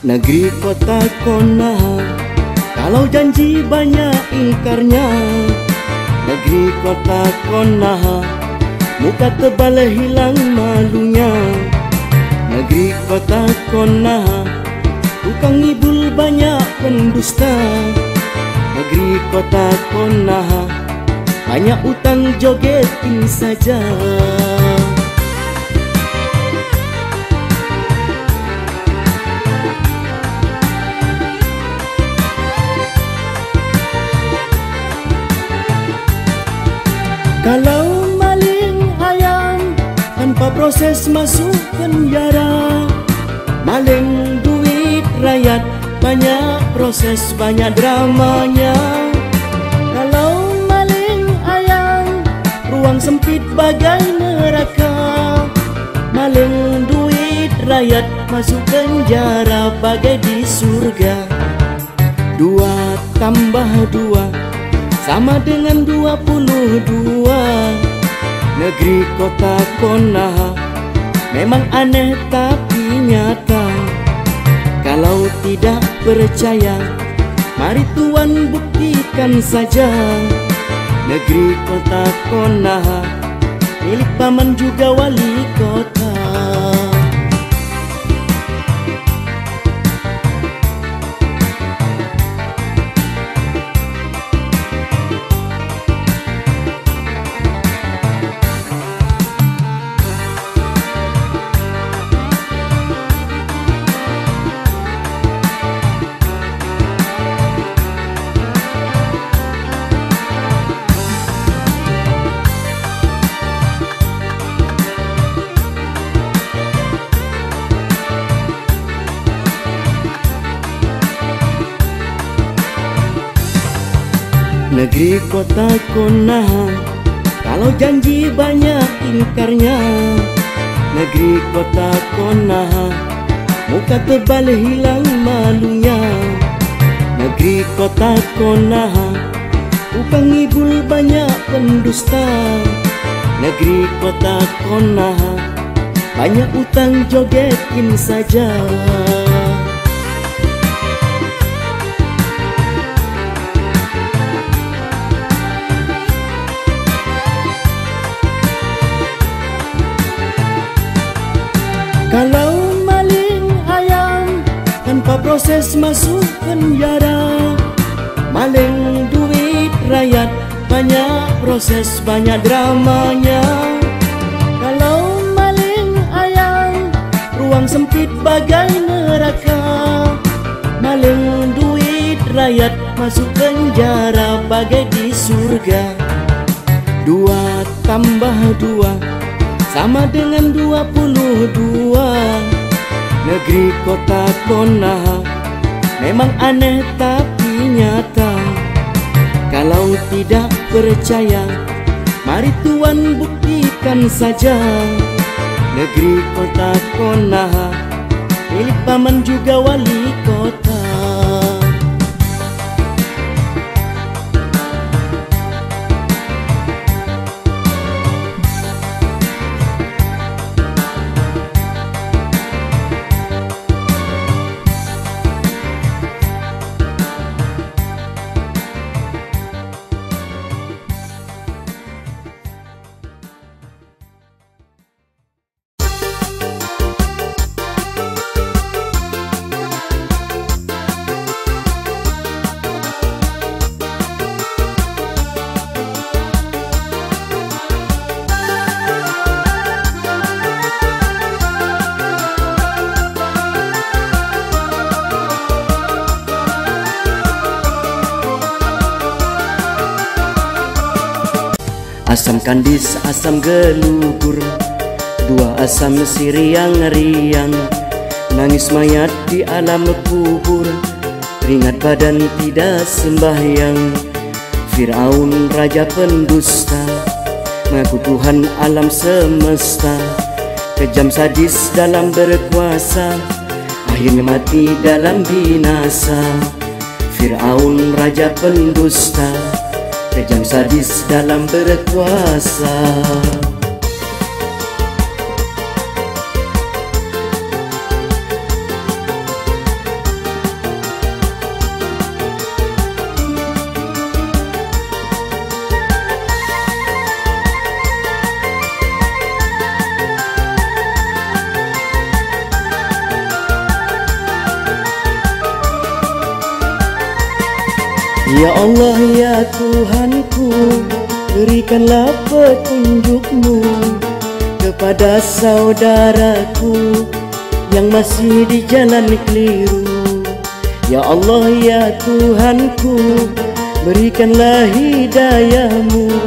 Negeri kota Konaha, kalau janji banyak ingkarnya. Negeri kota Konaha, muka tebal hilang malunya. Negeri kota Konaha, tukang ngibul banyak pendusta. Negeri kota Konaha, banyak utang jogetin saja. Kalau maling ayam tanpa proses masuk penjara. Maling duit rakyat, banyak proses, banyak dramanya. Kalau maling ayam, ruang sempit bagai neraka. Maling duit rakyat, masuk penjara bagai di surga. 2 tambah 2 sama dengan 22. Negeri kota Konaha memang aneh tapi nyata. Kalau tidak percaya, mari tuan buktikan saja. Negeri kota Konaha milik paman juga wali kota. Negeri kota Konaha, kalau janji banyak ingkarnya. Negeri kota Konaha, muka tebal hilang malunya. Negeri kota Konaha, tukang ngibul banyak pendusta. Negeri kota Konaha, banyak utang jogetin saja. Kalau maling ayam tanpa proses masuk penjara. Maling duit rakyat, banyak proses, banyak dramanya. Kalau maling ayam, ruang sempit bagai neraka. Maling duit rakyat, masuk penjara bagai di surga. 2 tambah 2 sama dengan 22. Negeri kota Konaha memang aneh tapi nyata. Kalau tidak percaya, mari tuan buktikan saja. Negeri kota Konaha milik paman juga wali kota. Asam kandis, asam gelugur, 2 asam si riang-riang. Nangis mayat di alam kubur, ringat badan tidak sembahyang. Fir'aun raja pendusta, mengaku Tuhan alam semesta. Kejam sadis dalam berkuasa, akhirnya mati dalam binasa. Fir'aun raja pendusta, kejam sadis dalam berkuasa. Tuhanku, berikanlah petunjuk-Mu kepada saudaraku yang masih di jalan keliru. Ya Allah ya Tuhanku, berikanlah hidayah-Mu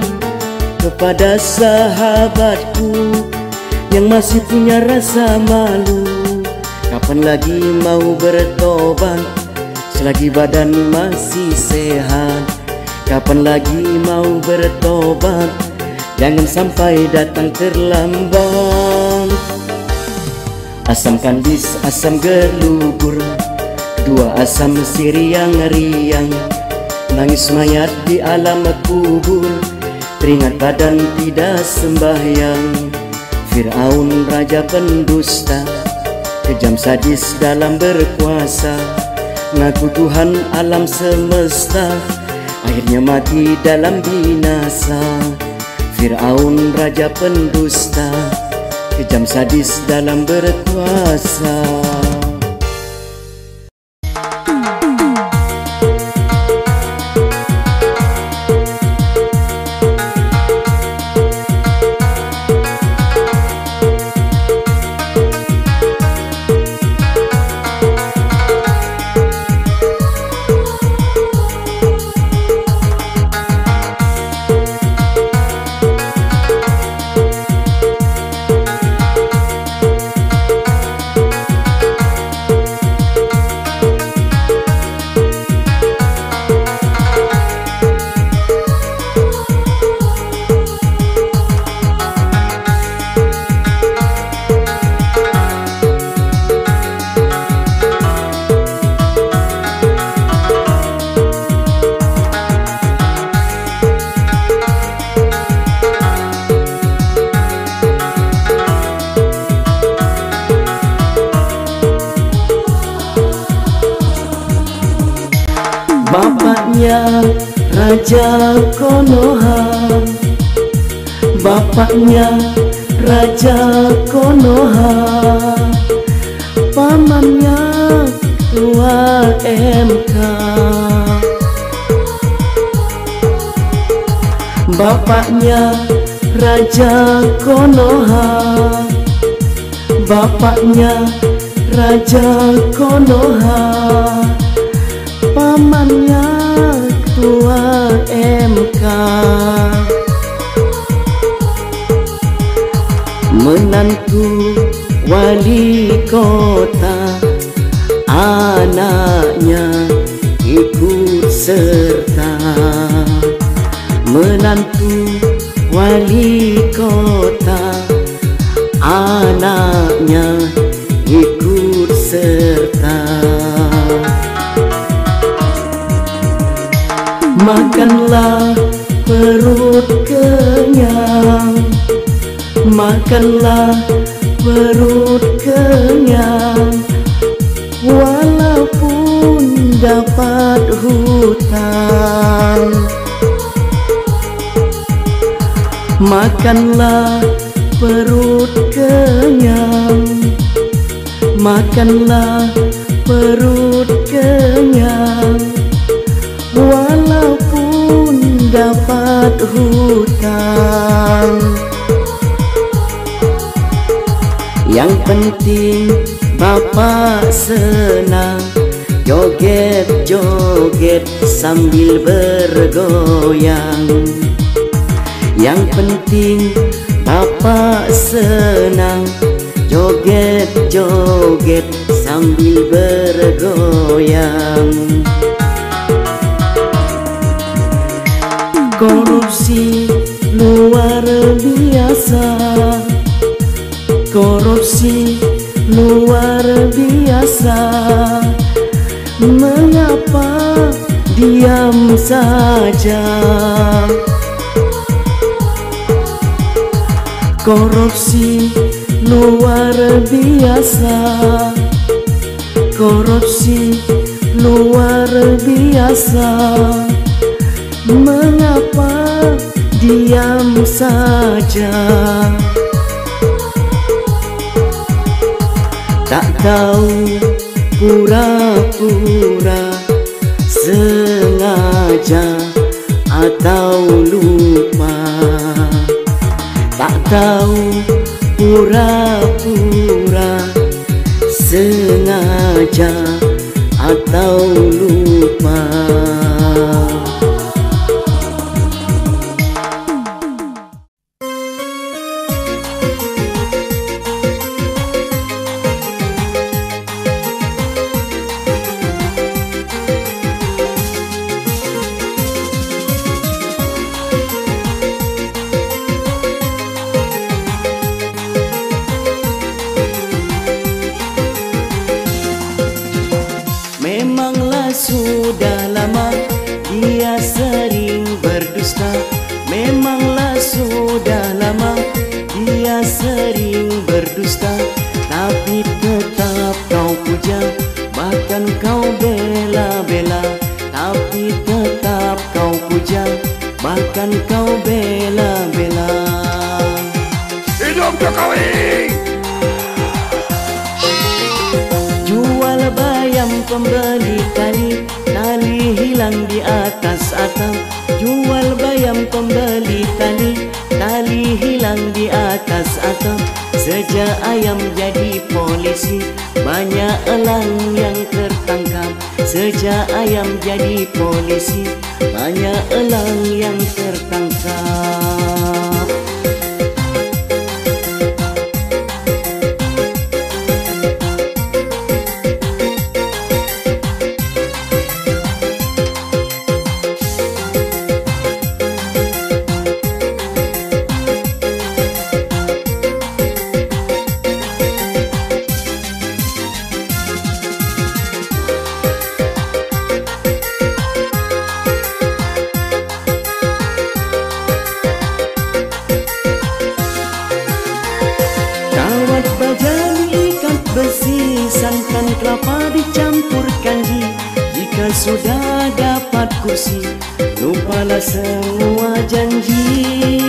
kepada sahabatku yang masih punya rasa malu. Kapan lagi mau bertobat selagi badan masih sehat? Kapan lagi mau bertobat? Jangan sampai datang terlambat. Asam kandis, asam gelubur, dua asam siriang-riang, nangis mayat di alam kubur, teringat badan tidak sembahyang. Fir'aun raja pendusta, kejam sadis dalam berkuasa, ngaku Tuhan alam semesta, akhirnya mati dalam binasa. Fir'aun raja pendusta, kejam sadis dalam berkuasa. Bapaknya Raja Konoha, bapaknya Raja Konoha, pamannya Ketua MK. Bapaknya Raja Konoha, bapaknya Raja Konoha, pamannya Ketua MK. Menantu wali kota, anaknya ikut serta. Menantu wali kota, anaknya ikut serta. Makanlah perut kenyang, makanlah perut kenyang, walaupun dapat hutang. Makanlah perut kenyang, makanlah perut kenyang, walaupun dapat hutang. Yang penting Bapak senang, joget-joget sambil bergoyang. Yang penting Bapak senang, joget-joget sambil bergoyang. Korupsi luar biasa, korupsi luar biasa, mengapa diam saja? Korupsi luar biasa, korupsi luar biasa, mengapa diam saja? Tak tahu pura-pura sengaja atau lupa. Tak tahu pura-pura, sengaja atau lupa. Memanglah sudah lama dia sering berdusta. Memanglah sudah lama dia sering berdusta. Tapi tetap kau puja, bahkan kau bela-bela. Tapi tetap kau puja, bahkan kau bela-bela. Hidup Jokowi! Jual bayam pembeli tali, tali hilang di atas atap. Jual bayam pembeli tali, tali hilang di atas atap. Sejak ayam jadi polisi, banyak elang yang tertangkap. Sejak ayam jadi polisi, banyak elang yang tertangkap. Besi, santan kelapa dicampur kanji. Jika sudah dapat kursi, lupalah semua janji.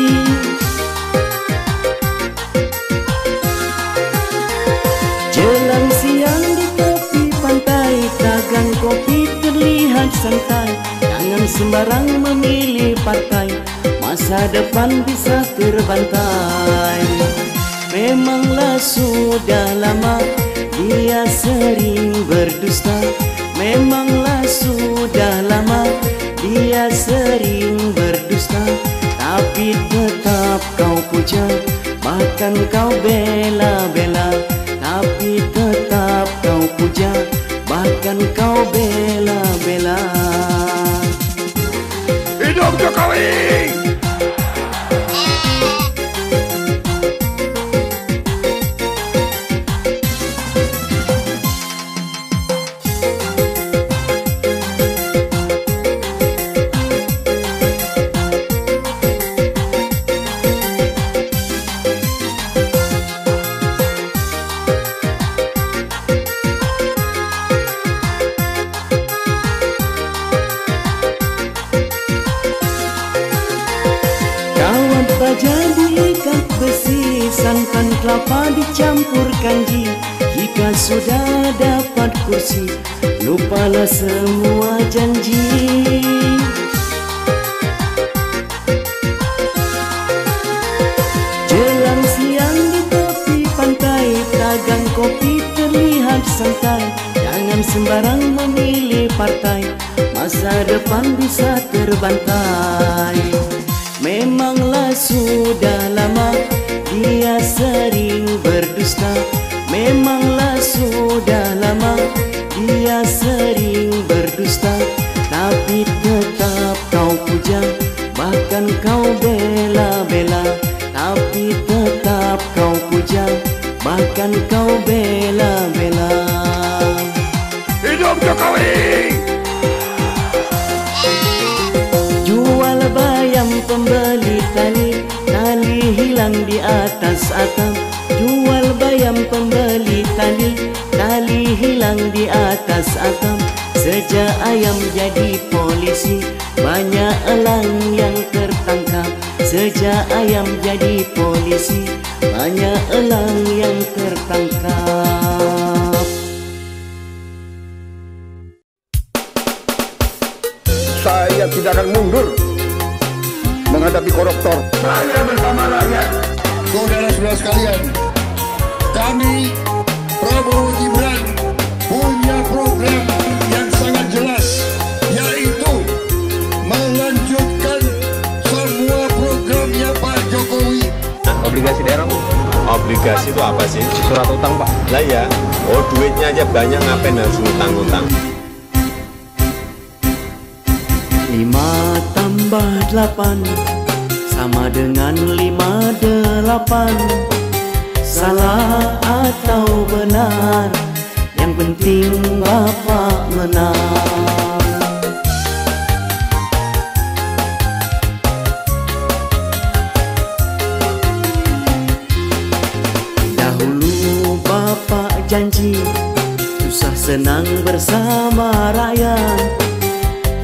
Jelang siang di tepi pantai, dagang kopi terlihat santai. Jangan sembarang memilih partai, masa depan bisa terbantai. Memanglah sudah lama dia sering berdusta. Memanglah sudah lama dia sering berdusta. Tapi tetap kau puja, bahkan kau bela-bela. Tapi tetap kau puja, bahkan kau bela-bela. Hidup Jokowi! Jadi ikat besi, santan kelapa dicampur kanji. Jika sudah dapat kursi, lupalah semua janji. Jelang siang di tepi pantai, dagang kopi terlihat santai. Jangan sembarang memilih partai, masa depan bisa terbantai. Memanglah sudah lama dia sering berdusta. Memanglah sudah lama dia sering berdusta. Tapi tetap kau puja, bahkan kau bela-bela. Tapi tetap kau puja, bahkan kau bela-bela. Hidup Jokowi! Jual bayam pembeli tali, tali hilang di atas atap. Jual bayam pembeli tali, tali hilang di atas atap. Sejak ayam jadi polisi, banyak elang yang tertangkap. Sejak ayam jadi polisi, banyak elang yang tertangkap. Saya tidak akan mundur menghadapi koruptor. Saya bersama rakyat. Saudara-saudara sekalian, kami Prabowo Gibran punya program yang sangat jelas, yaitu melanjutkan semua programnya Pak Jokowi. Obligasi daerah, Bu. Obligasi itu apa sih? Surat utang, Pak. Lah ya, duitnya aja banyak, ngapain harus ngutang-ngutang? 5 tambah 8 sama dengan 58. Salah atau benar, yang penting Bapak menang. Dahulu Bapak janji susah senang bersama rakyat,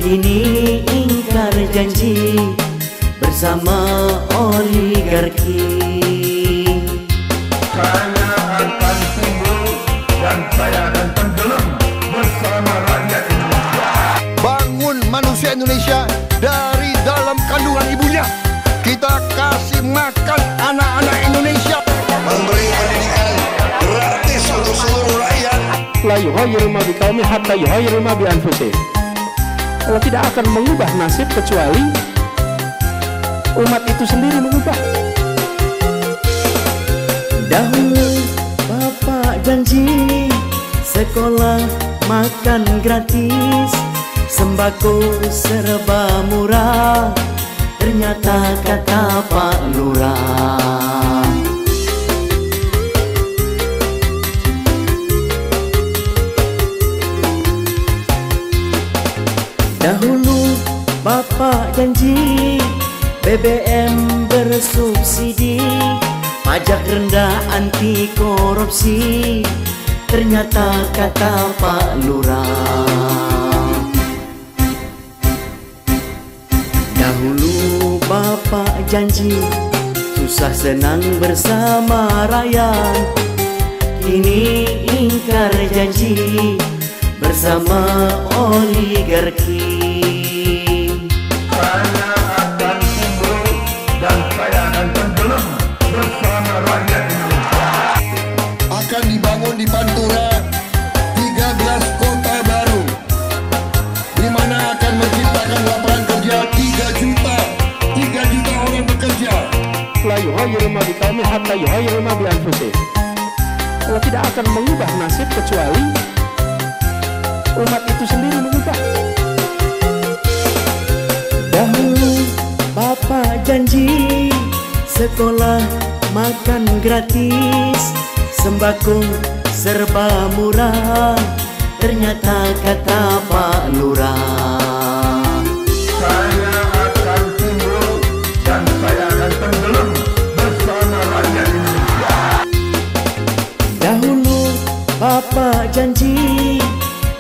kini ingkar janji bersama oligarki. Saya akan timbul dan saya akan tenggelam bersama rakyat Indonesia. Bangun manusia Indonesia dari dalam kandungan ibunya. Kita kasih makan anak-anak Indonesia. Memberi pendidikan gratis untuk seluruh rakyat. La yughayyiru ma biqaumin hatta yughayyiru ma bi anfusihim. Allah tidak akan mengubah nasib kecuali umat itu sendiri mengubah. Dahulu Bapak janji sekolah makan gratis, sembako serba murah, ternyata kata Pak Lurah. Dahulu Bapak janji BBM bersubsidi, pajak rendah anti korupsi, ternyata kata Pak Lurah. Dahulu Bapak janji susah senang bersama rakyat, kini ingkar janji bersama oligarki. Saya akan timbul dan saya akan tenggelam bersama rakyat Indonesia. Akan dibangun di Pantura 13 kota baru, di mana akan menciptakan lapangan kerja 3 juta orang bekerja. La yughayyiru ma biqaumin hatta yughayyiru ma bi anfusihim. Allah tidak akan mengubah nasib kecuali umat itu sendiri mengubah. Dahulu Bapak janji sekolah makan gratis, sembako serba murah, ternyata kata Pak Lurah. Saya akan timbul dan saya akan tenggelam bersama rakyat Indonesia. Dahulu Bapak janji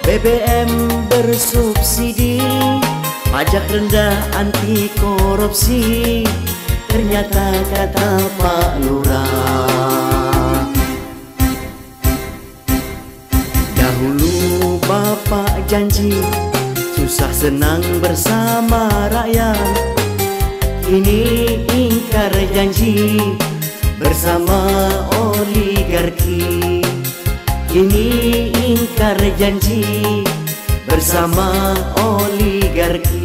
BBM bersubsidi, pajak rendah anti korupsi, ternyata kata Pak Lurah. Dahulu Bapak janji susah senang bersama rakyat, kini ingkar janji bersama oligarki. Kini ingkar janji bersama oligarki.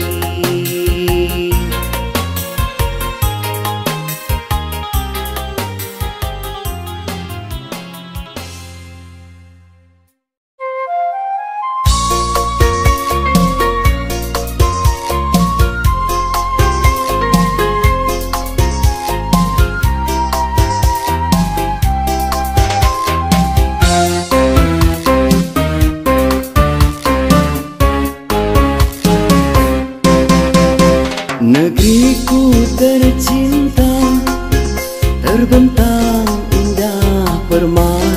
Negeriku tercinta terbentang indah permai,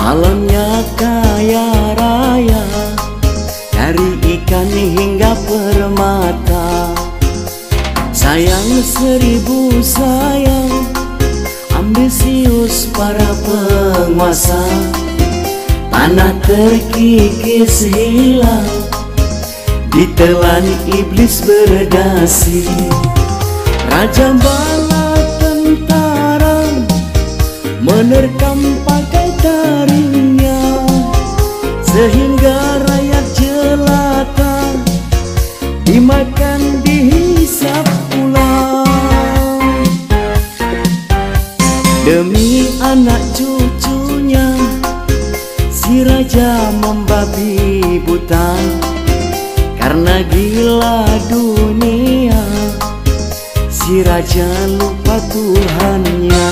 alamnya kaya raya, dari ikan hingga permata. Sayang seribu sayang, ambisius para penguasa, tanah terkikis hilang, ditelan iblis berdasi. Raja bala tentara menerkam pakai taringnya, sehingga rakyat jelata dimakan dihisap ulang. Demi anak cucunya si raja membabi buta, karena gila dunia si raja lupa Tuhannya.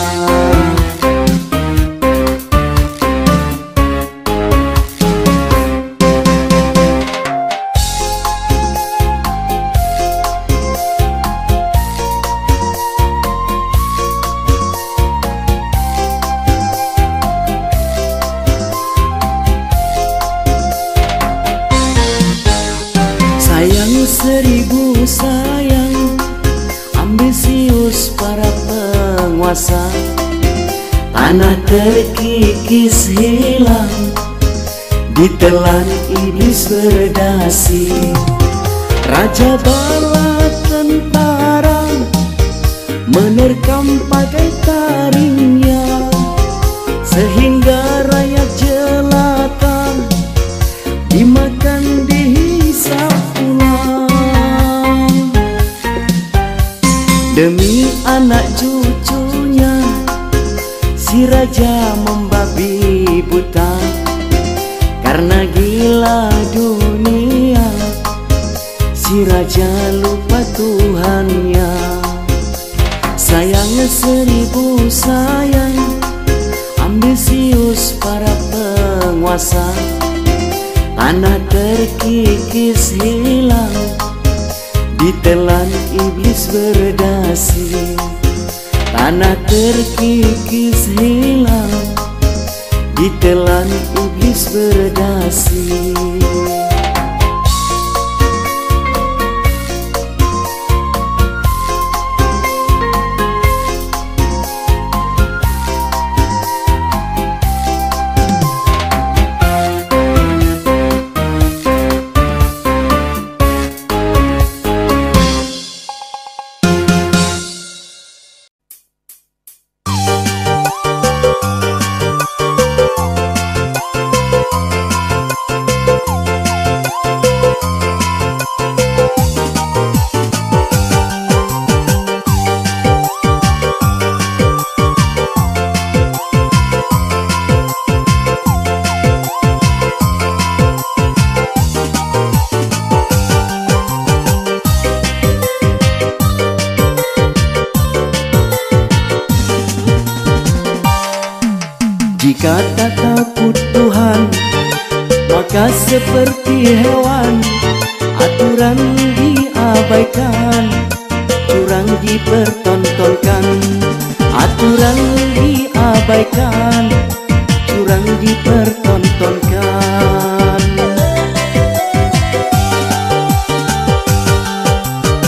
Sayang seribu sayang, ambisius para penguasa, tanah terkikis hilang, ditelan iblis berdasi. Raja bala tentara menerkam pakai taringnya, sehingga rakyat jelata dimakan dihisap ulang. Demi anak cucunya si raja membabi buta, karena gila dunia si raja lupa Tuhannya. Sayang seribu sayang, ambisius para penguasa, tanah terkikis hilang, ditelan iblis berdasi. Tanah terkikis hilang, ditelan iblis berdasi. Jika tak takut Tuhan, maka seperti hewan, aturan diabaikan, curang dipertontonkan. Aturan diabaikan, curang dipertontonkan.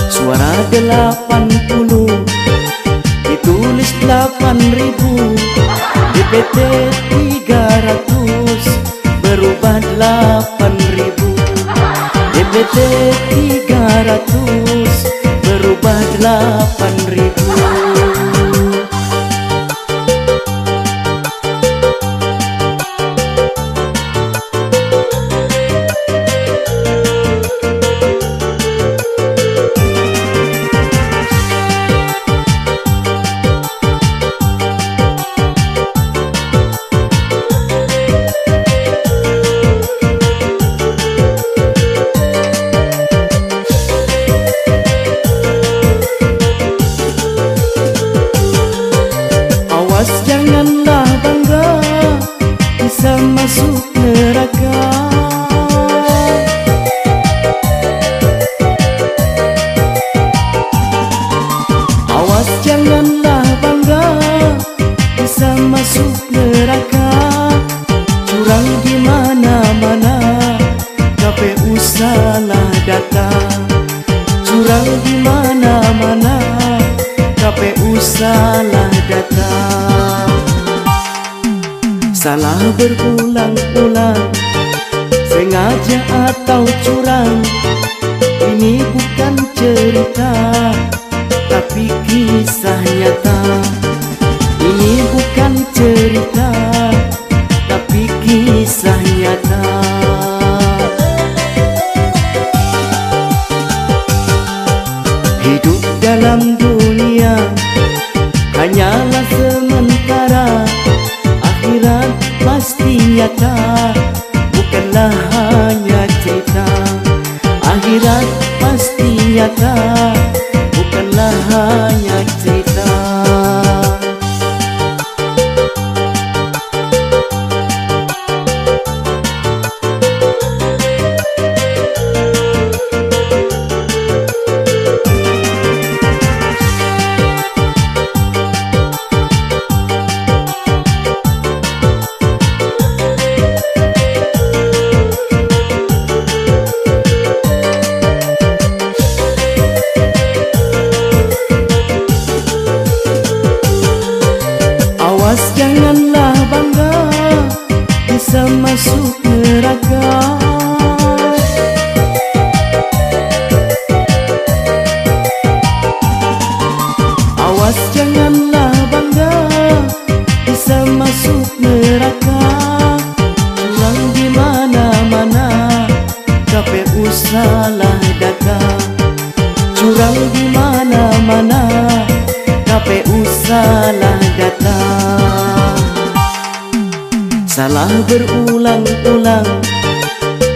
Suara 80 ditulis 8.000, DPT 300 berubah 8.000. DPT 300 berubah 8.000. Janganlah bangga bisa masuk neraka. Awas janganlah bangga bisa masuk neraka. Curang di mana-mana, KPU salah data. Curang di mana-mana, KPU salah data. Salah berulang-ulang, sengaja atau curang, ini bukan cerita, tapi kisah nyata. Ini bukan cerita, tapi kisah nyata. Hidup dalam dunia hanyalah sementara, akhirat pasti nyata, bukanlah hanya cerita. Akhirat pasti nyata, bukanlah hanya cerita. Janganlah bangga bisa masuk neraka. Awas janganlah bangga bisa masuk neraka. Curang di mana-mana, KPU salah data. Curang di mana-mana, KPU salah data. Salah berulang-ulang,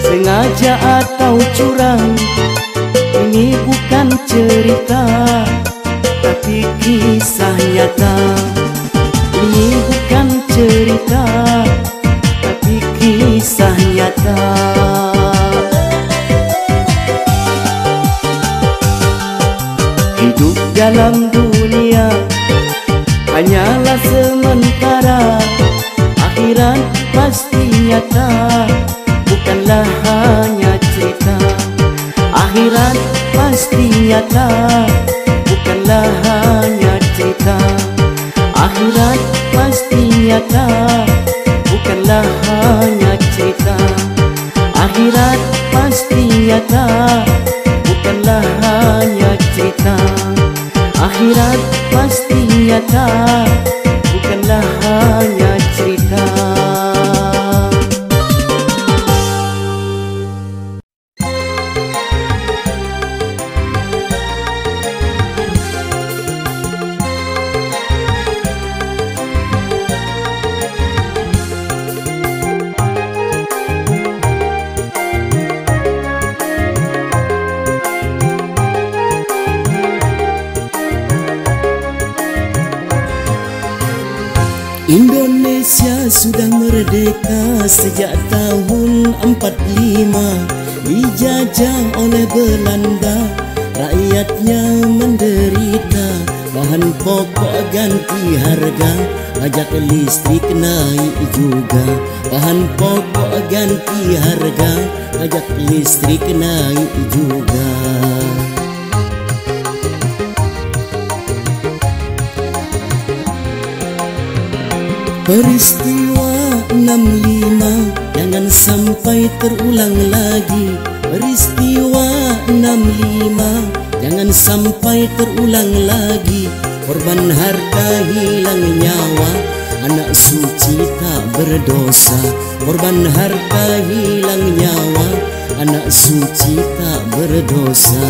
sengaja atau curang. Ini bukan cerita, tapi kisah nyata. Ini bukan cerita, tapi kisah nyata. Hidup dalam dunia hanyalah sementara, akhirat pasti nyata, bukanlah hanya cerita. Akhirat pasti nyata, bukanlah hanya cerita. Akhirat pasti nyata, bukanlah hanya cerita. Akhirat pasti nyata, bukanlah hanya cerita. Akhirat pasti nyata, bukanlah hanya cerita. Indonesia sudah merdeka sejak tahun 45. Dijajah oleh Belanda, rakyatnya menderita. Bahan pokok ganti harga, pajak listrik naik juga. Bahan pokok ganti harga, pajak listrik naik juga. Peristiwa 65 jangan sampai terulang lagi. Peristiwa 65 jangan sampai terulang lagi. Korban harta hilang nyawa, anak suci tak berdosa. Korban harta hilang nyawa, anak suci tak berdosa.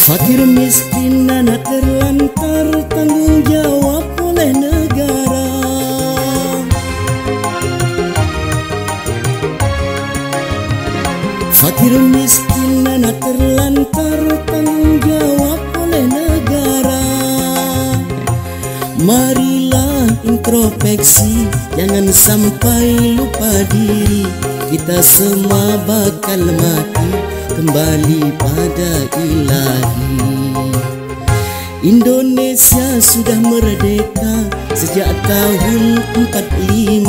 Fakir miskin anak terlantar, tanggung jawab oleh negara. Fakir miskin anak terlantar, tanggung jawab oleh negara. Marilah introspeksi, jangan sampai lupa diri. Kita semua bakal mati, kembali pada ilahi. Indonesia sudah merdeka sejak tahun 45.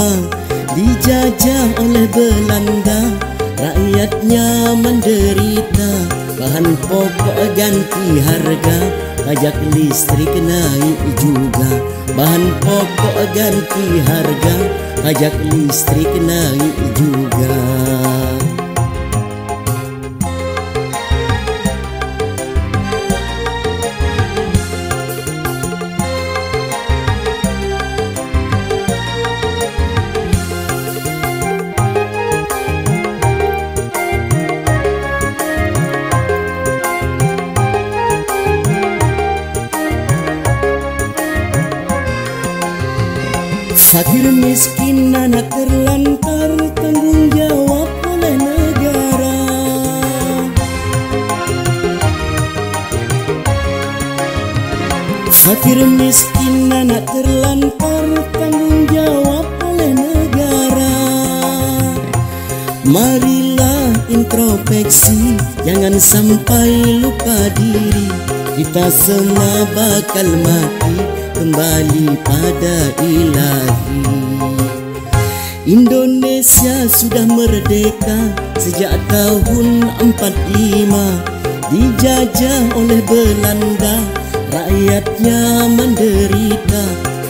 Dijajah oleh Belanda, rakyatnya menderita. Bahan pokok ganti harga, pajak listrik naik juga. Bahan pokok ganti harga, pajak listrik naik juga. Fakir miskin anak terlantar, tanggung jawab oleh negara. Fakir miskin anak terlantar, tanggung jawab oleh negara. Marilah introspeksi, jangan sampai lupa diri. Kita semua bakal mati, kembali pada ilahi. Indonesia sudah merdeka sejak tahun 45. Dijajah oleh Belanda, rakyatnya menderita.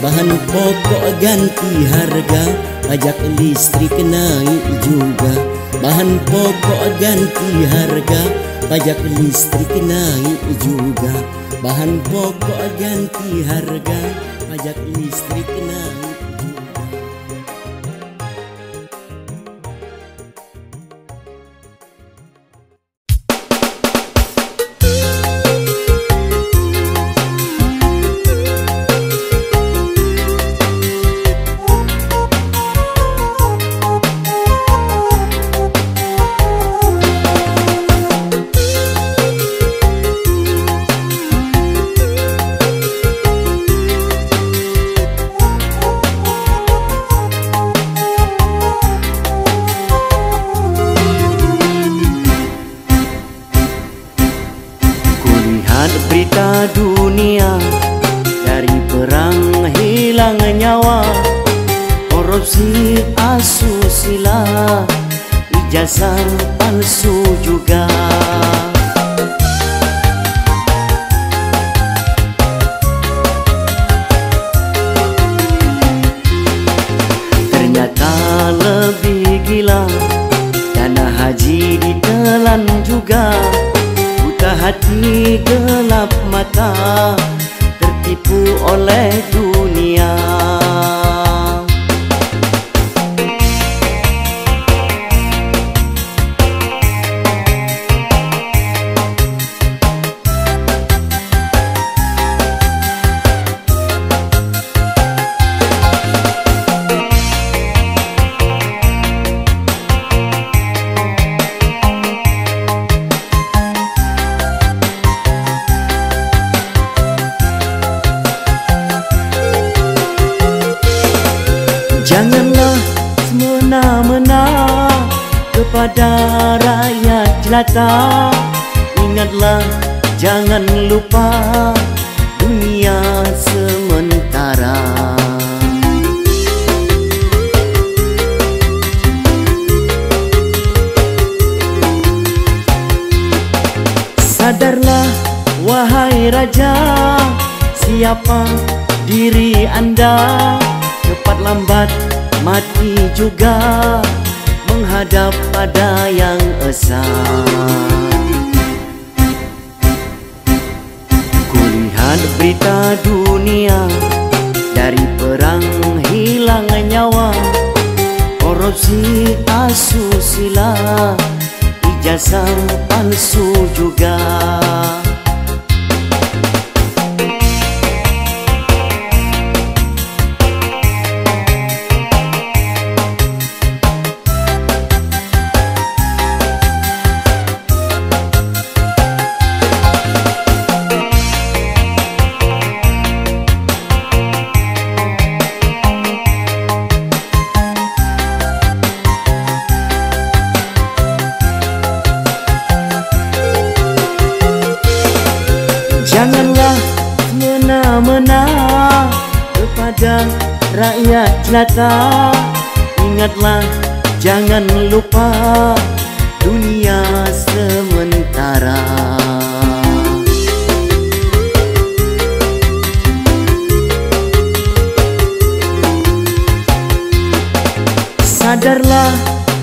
Bahan pokok ganti harga, pajak listrik naik juga. Bahan pokok ganti harga, pajak listrik naik juga. Bahan pokok ganti harga, pajak listrik naik juga. Berita dunia dari perang hilang nyawa, korupsi asusila, ijazah palsu juga. Ternyata lebih gila, dana haji ditelan juga. Hati gelap mata, tertipu oleh dunia. Janganlah semena-mena kepada rakyat jelata. Ingatlah, jangan lupa dunia sementara. Sadarlah wahai raja, siapa diri Anda. Cepat lambat mati juga menghadap pada yang esa. Kulihat berita dunia dari perang hilang nyawa, korupsi asusila, ijazah palsu juga. jelata, ingatlah jangan lupa dunia sementara. Sadarlah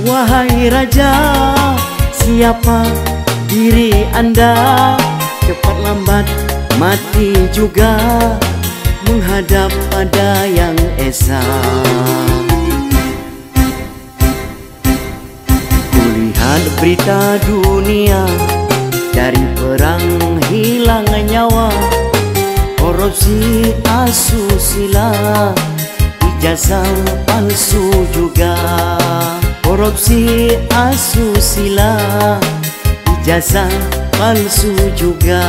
wahai raja, siapa diri Anda, cepat lambat mati juga menghadap pada yang esa. Kulihat berita dunia, dari perang hilang nyawa, korupsi asusila, ijazah palsu juga. Korupsi asusila, ijazah palsu juga.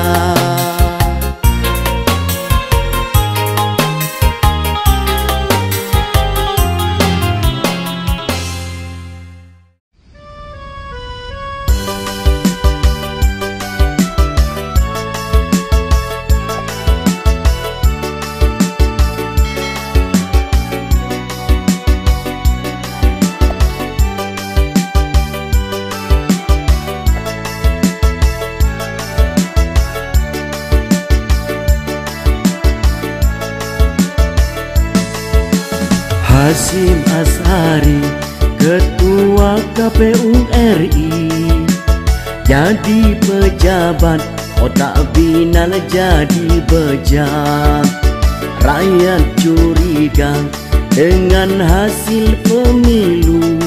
Hasyim Asy'ari, Ketua KPU RI, jadi pejabat, otak binal jadi bejat. Rakyat curiga dengan hasil pemilu,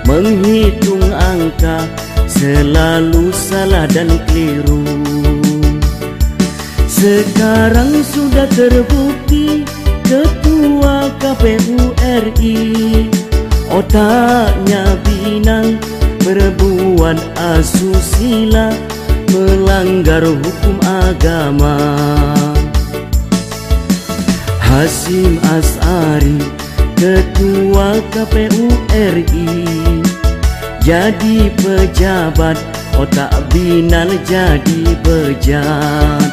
menghitung angka selalu salah dan keliru. Sekarang sudah terbukti Ketua KPU RI otaknya binang, berbuat asusila, melanggar hukum agama. Hasyim Asy'ari, Ketua KPU RI, jadi pejabat, otak binal jadi bejat.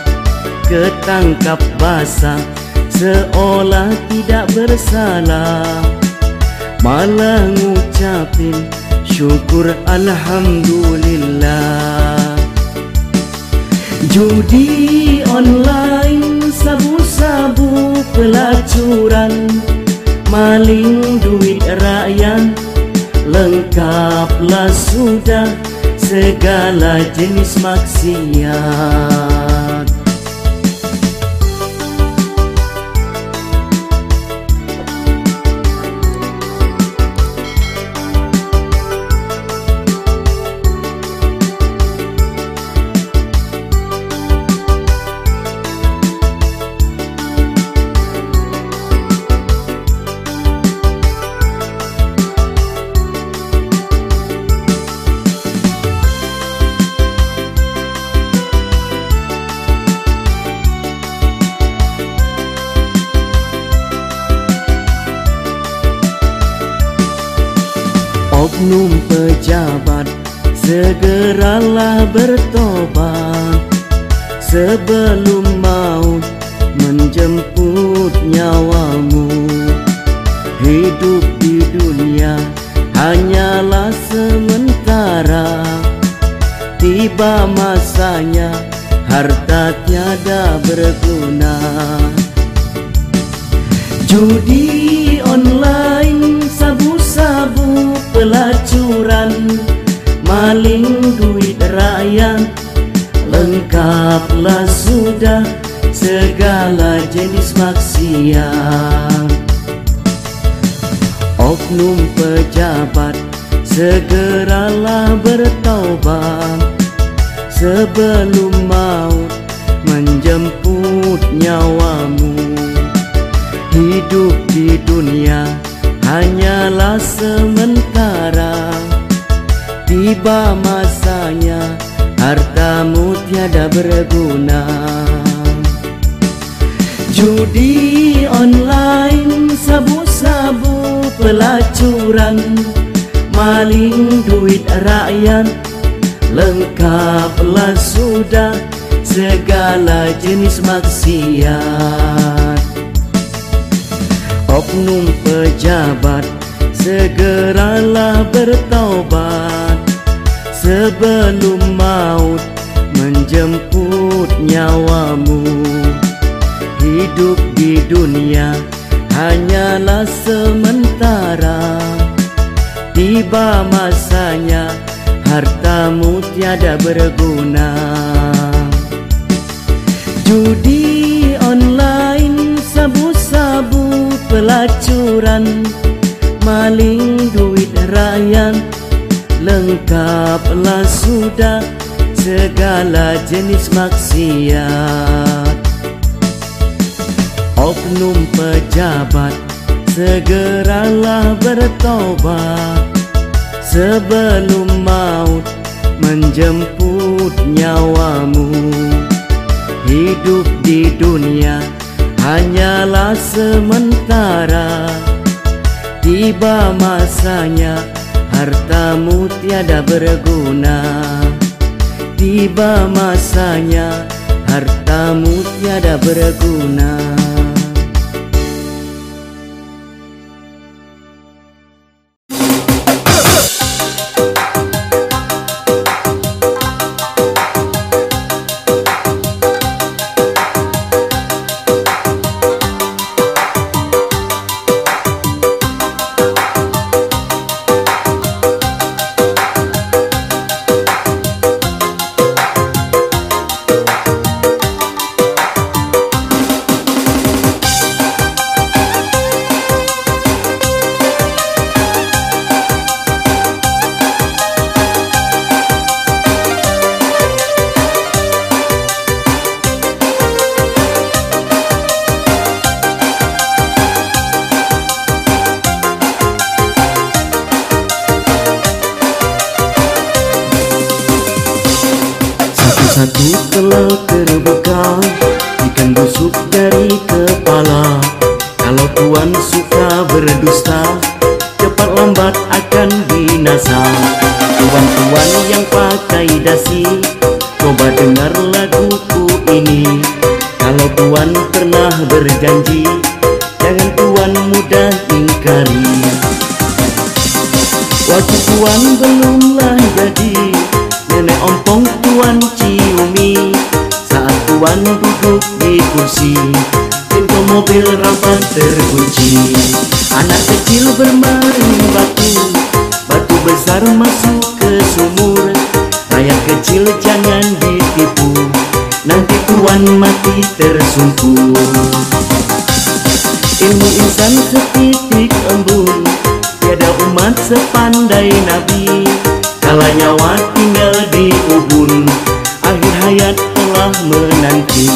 Ketangkap basah seolah tidak bersalah, malah ngucapin syukur alhamdulillah. Judi online, sabu-sabu, pelacuran, maling duit rakyat, lengkaplah sudah segala jenis maksiat. Oknum pejabat, segeralah bertobat sebelum maut menjemput nyawamu. Hidup di dunia hanyalah sementara, tiba masanya harta tiada berguna. Judi online, sabu-sabu, pelacuran, maling duit rakyat, lengkaplah sudah segala jenis maksiat. Oknum pejabat, segeralah bertaubat sebelum maut menjemput nyawamu. Hidup di dunia hanyalah sementara, tiba masanya hartamu tiada berguna. Judi online, sabu-sabu, pelacuran, maling duit rakyat, lengkaplah sudah segala jenis maksiat. Oknum pejabat, segeralah bertaubat sebelum maut menjemput nyawamu. Hidup di dunia hanyalah sementara, tiba masanya hartamu tiada berguna. Judi online, sabu-sabu, pelacuran, maling duit rakyat, lengkaplah sudah segala jenis maksiat. Oknum pejabat, segeralah bertobat sebelum maut menjemput nyawamu. Hidup di dunia hanyalah sementara, tiba masanya hartamu tiada berguna. Tiba masanya hartamu tiada berguna. Satu telah terbuka, ikan busuk dari kepala. Kalau Tuhan suka berdusta, cepat lambat akan binasa. Tuan-tuan yang pakai dasi, coba dengar laguku ini. Kalau Tuhan pernah berjanji, jangan Tuhan mudah ingkari. Waktu Tuhan belumlah jadi, nenek ompong Tuan ciumi. Saat Tuan duduk di kursi, pintu mobil rapat terkunci. Anak kecil bermain batu, batu besar masuk ke sumur. Rakyat kecil jangan ditipu, nanti Tuan mati tersungkur. Ilmu insan setitik embun, tiada umat sepandai Nabi. Kala nyawa tinggal di ubun, akhir hayat telah menanti.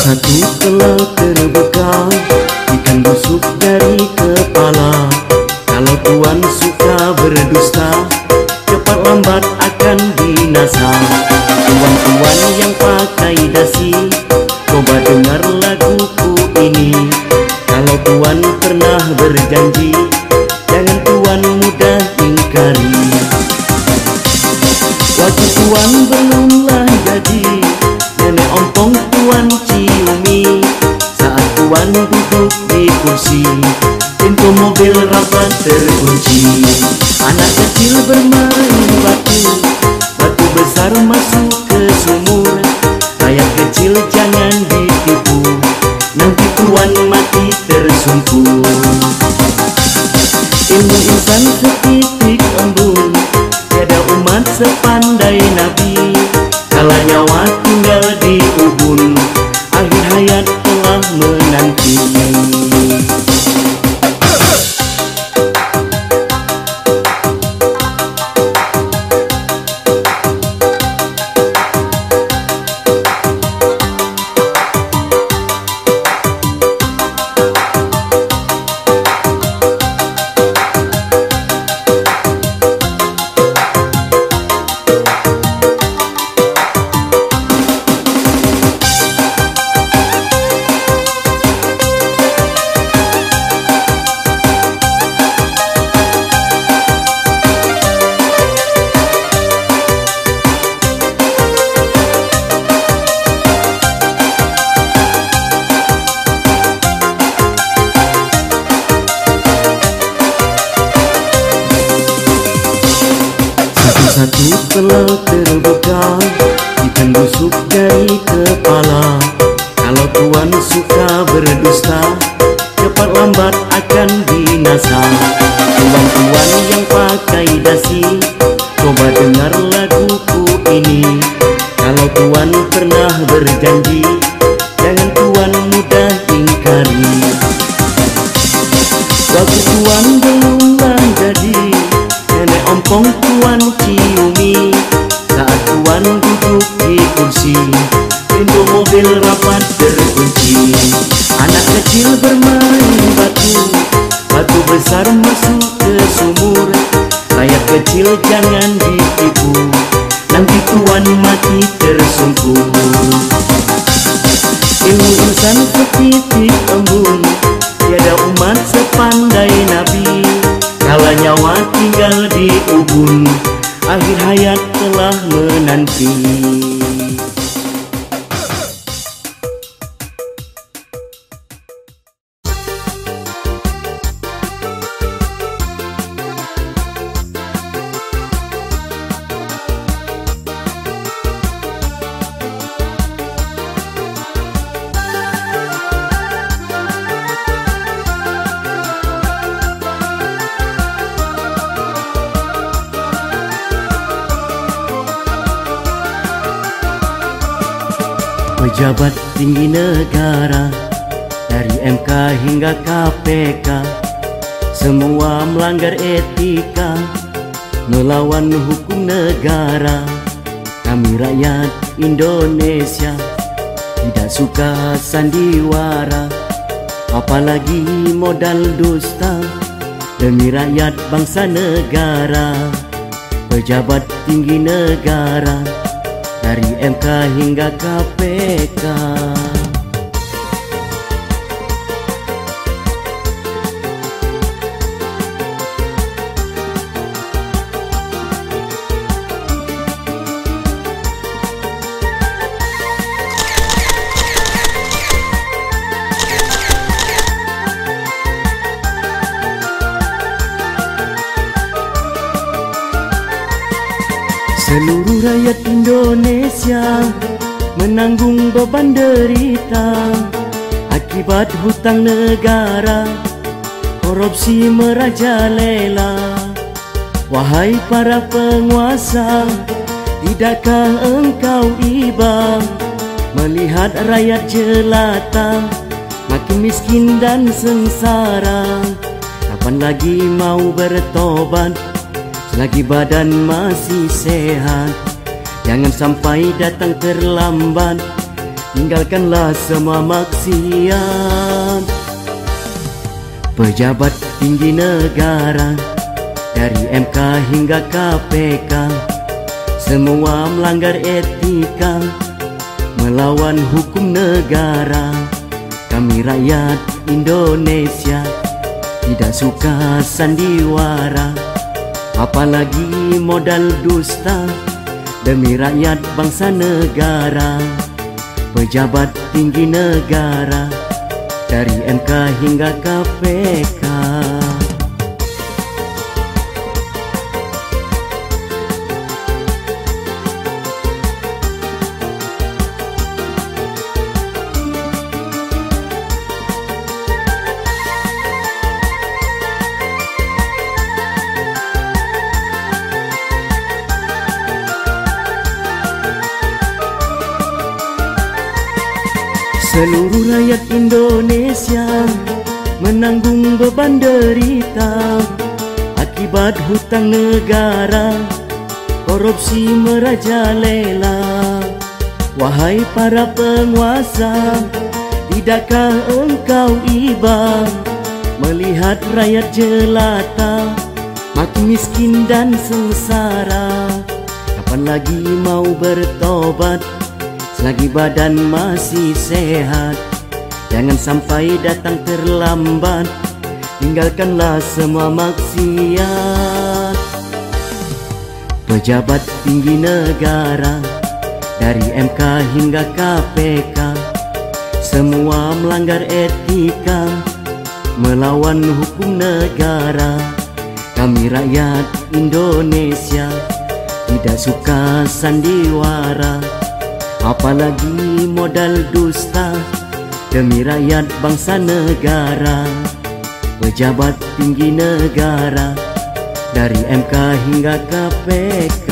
Satu telah terbuka, ikan busuk dari kepala. Kalau Tuhan suka berdusta, cepat lambat akan binasa. Tuan-tuan yang pakai dasi, coba dengar laguku ini. Kalau Tuhan pernah berjanji, jangan Tuhan mudah ingkari. Waktu Tuhan belumlah jadi, nenek ompong Tuan ciumi. Saat Tuan duduk di kursi, pintu mobil rapat terkunci. Anak kecil bermain batu, batu besar masuk ke sumur. Rakyat kecil jangan ditipu, nanti Tuan mati tersungkur. Ilmu insan setitik embun, tiada umat sepandai Nabi. Kala nyawa selalu terbuka, ikan busuk dari kepala. Kalau tuan suka berdusta, cepat lambat akan binasa. Tuan-tuan yang pakai dasi, coba dengar laguku ini. Kalau tuan pernah berjanji, jangan tuan mudah ingkari. Waktu tuan belumlah jadi, nenek ompong tuan ciumi. Saat tuan duduk di kursi, pintu mobil rapat terkunci. Anak kecil bermain batu, batu besar masuk ke sumur. Rakyat kecil jangan ditipu, nanti tuan mati tersungkur. Ilmu insan setitik embun, tiada umat sepandai Nabi. Kala nyawa tinggal di ubun, akhir hayat telah menanti. Pejabat tinggi negara, dari MK hingga KPK, semua melanggar etika, melawan hukum negara. Kami rakyat Indonesia tidak suka sandiwara, apalagi modal dusta demi rakyat bangsa negara. Pejabat tinggi negara, dari MK hingga KPK. Seluruh rakyat Indonesia menanggung beban derita akibat hutang negara, korupsi merajalela. Wahai para penguasa, tidakkah engkau iba melihat rakyat jelata makin miskin dan sengsara? Kapan lagi mau bertobat selagi badan masih sehat? Jangan sampai datang terlambat, tinggalkanlah semua maksiat. Pejabat tinggi negara, dari MK hingga KPK, semua melanggar etika, melawan hukum negara. Kami rakyat Indonesia tidak suka sandiwara, apalagi modal dusta demi rakyat bangsa negara. Pejabat tinggi negara, dari MK hingga KPK. Seluruh rakyat Indonesia menanggung beban derita akibat hutang negara, korupsi merajalela. Wahai para penguasa, tidakkah engkau iba melihat rakyat jelata makin miskin dan sengsara? Kapan lagi mau bertobat selagi badan masih sehat? Jangan sampai datang terlambat, tinggalkanlah semua maksiat. Pejabat tinggi negara, dari MK hingga KPK, semua melanggar etika, melawan hukum negara. Kami rakyat Indonesia tidak suka sandiwara, apalagi modal dusta demi rakyat bangsa negara. Pejabat tinggi negara dari MK hingga KPK.